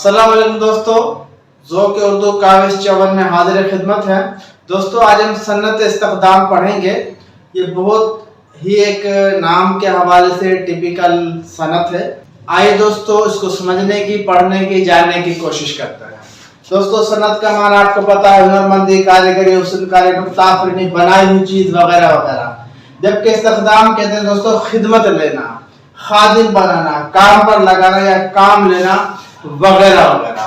अस्सलाम वालेकुम दोस्तों, ज़ौक़ उर्दू काविश 54 में हाजिर खिदमत है। दोस्तों आज हम सन्नत इस्तिक़दाम पढ़ेंगे। ये बहुत ही एक नाम के हवाले से टिपिकल सनत है। आइए दोस्तों इसको समझने की, पढ़ने की, जानने की कोशिश करते हैं। दोस्तों सनत का माना आपको पता है हुनरमंदी, कारीगरी, हुस्नकारी, नुक्ताफरीनी, बनाई हुई चीज वगैरह वगैरह। जबकि इस्तिक़दाम कहते हैं दोस्तों खिदमत लेना, खादिम बनाना, काम पर लगाना या काम लेना वगैरह वगैरह।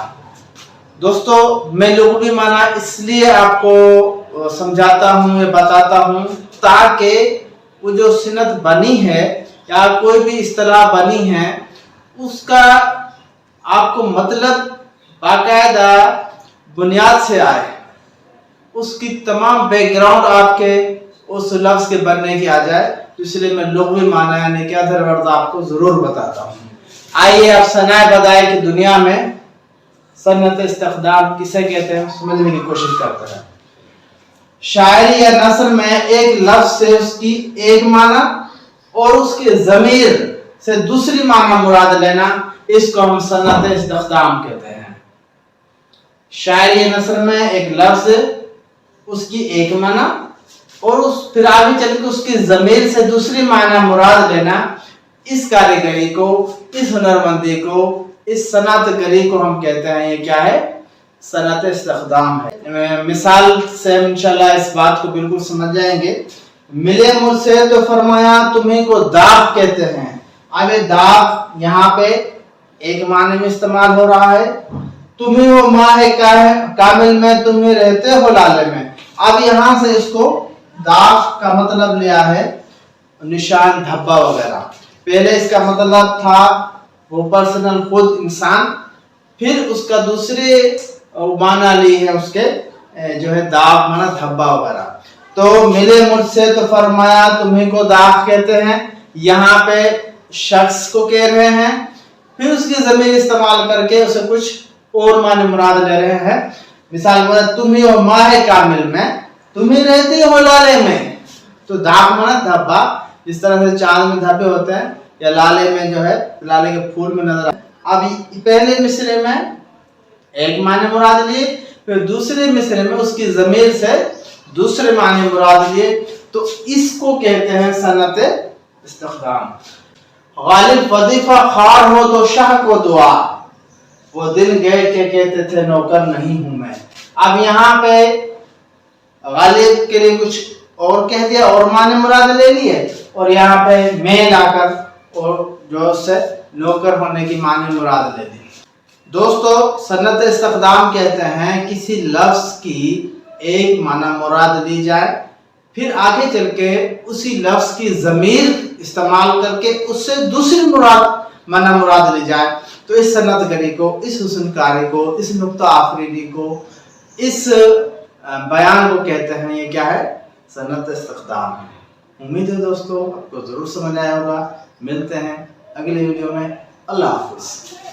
दोस्तों मैं लुग़वी माना इसलिए आपको समझाता हूँ या बताता हूँ ताकि वो जो सनत बनी है या कोई भी इस्तिलाह बनी है उसका आपको मतलब बाकायदा बुनियाद से आए, उसकी तमाम बैकग्राउंड आपके उस लफ्ज़ के बनने की आ जाए। इसलिए मैं लुग़वी माना यानी कि अदर वर्ड आपको जरूर बताता हूँ। आइए आप सनाए बदाए की दुनिया में सन्नत इस्तिक़दाम किसे कहते हैं समझने की कोशिश करते हैं। शायरी या नस्र में एक लफ्ज़ से उसकी एक माना और उसके ज़मीर से दूसरी माना मुराद लेना, इसको हम सन्नत इस्तिक़दाम कहते हैं। शायरी या नस्र में एक लफ्ज़ उसकी एक माना और उस फिर आगे चल के उसकी ज़मीर से दूसरी माना मुराद लेना, इस कारीगरी को, इस हुनरमंदी को, इस सनअतगरी को हम कहते हैं ये क्या है, सनत इस्तिक़दाम है। मिसाल से इंशाल्लाह इस बात को बिल्कुल समझ जाएंगे। मिले मुझसे तो फरमाया तुम्हीं को दाग कहते हैं। अब ये दाग यहाँ पे एक माने में इस्तेमाल हो रहा है। तुम्हीं वो माह कामिल में, तुम्हीं रहते हो लाले में। अब यहाँ से इसको दाग का मतलब लिया है निशान, धब्बा वगैरह। पहले इसका मतलब था वो पर्सनल खुद इंसान, फिर उसका दूसरे माना ली है उसके जो है दाग माना धब्बा वगैरह। तो मिले मुझसे तो फरमाया तुम्हीं को दाग कहते हैं, यहाँ पे शख्स को कह रहे हैं, फिर उसकी ज़मीर इस्तेमाल करके उसे कुछ और माने मुराद ले रहे हैं। मिसाल बोला तुम्हीं हो माह कामिल में, तुम्हीं रहती हो लाले में। तो दाग माना धब्बा, इस तरह से चांद में धब्बे होते हैं या लाले में जो है लाले के फूल में नजर आए। अब पहले मिसरे में एक माने मुराद लिए, फिर दूसरे मिसरे में उसकी ज़मीर से दूसरे माने मुराद लिए, तो इसको कहते हैं सनत इस्तिक़दाम। गालिब वजीफा खार हो तो शाह को दुआ, वो दिन गए के कहते थे नौकर नहीं हूं मैं। अब यहाँ पे गालिब के लिए कुछ और कह दिया और माने मुराद ले लिए, और यहाँ पे मैं लाकर और जो उससे नौकर होने की माने मुराद ले ली। दोस्तों सन्नत इस्तिक़दाम कहते हैं किसी लफ्ज़ की एक माना मुराद ली जाए, फिर आगे चल के उसी लफ्ज़ की ज़मीर इस्तेमाल करके उससे दूसरी माना मुराद ली जाए। तो इस सन्नतगरी को, इस हुस्नकारी को, इस नुक्ता आफरीनी को, इस बयान को कहते हैं ये क्या है, सन्नत इस्तिक़दाम है। उम्मीद है दोस्तों आपको ज़रूर समझ आया होगा। मिलते हैं अगले वीडियो में। अल्लाह हाफ़िज़।